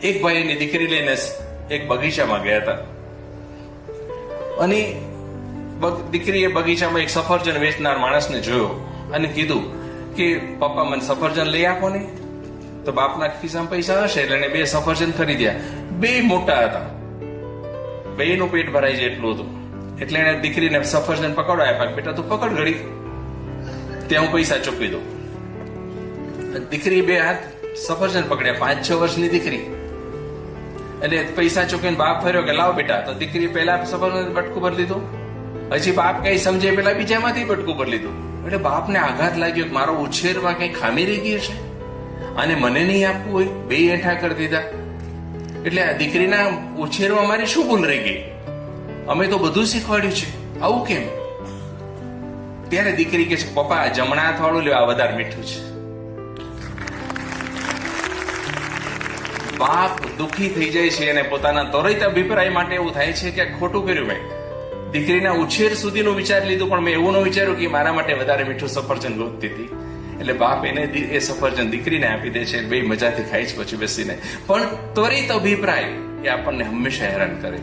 એક ભાઈ એની દીકરી લઈને એક બગીચામાં ગયા હતા અને દીકરીએ બગીચામાં એક સફરજન વેચનાર માણસને જોયો અને કીધું કે પપ્પા મને સફરજન લઈ આપો ને. તો બાપના ખિસ્સામાં પૈસા હશે એટલે એને 2 સફરજન ખરીદ્યા. 2 મોટા હતા, 2નું પેટ ભરાઈ જાય એટલું હતું. એટલે એને દીકરીને સફરજન પકડવા આપ્યા. બેટા તું પકડ ઘડી, ત્યાં હું પૈસા ચૂકવી દઉં. દીકરી 2 હાથ સફરજન પકડ્યા. 5-6 વર્ષની દીકરી. એટલે પૈસા ચૂકવીને બાપ ફર્યો કે લાવ બેટા. તો દીકરી પહેલા સફરજન બટકું ભરી લીધું. હજી બાપ કઈ સમજે પેલા બીજામાંથી બટકું ભરી લીધું. એટલે બાપને આઘાત લાગ્યો કે મારો ઉછેરમાં કઈ ખામી રહી ગઈ છે અને મને નહીં આપવું હોય. 2 એઠા કરી દીધા. એટલે આ દીકરીના ઉછેરમાં મારી શું ભૂલ રહી ગઈ? અમે તો બધું શીખવાડ્યું છે, આવું કેમ? ત્યારે દીકરી કે છે પપ્પા જમણા હાથ વાળું લેવા વધારે મીઠું છે. બાપ દુઃખી થઈ જાય છે અને પોતાના ત્વરિત અભિપ્રાય માટે એવું થાય છે કે ખોટું કર્યું મેં. દીકરીના ઉછેર સુધીનું વિચારી લીધું પણ મેં એવું ન વિચાર્યું કે મારા માટે વધારે મીઠું સફરજન ગોતતી હતી. એટલે બાપ એને એ સફરજન દીકરીને આપી દે છે. 2 મજાથી ખાઈ જ પછી બેસીને. પણ ત્વરિત અભિપ્રાય એ આપણને હંમેશા હેરાન કરે.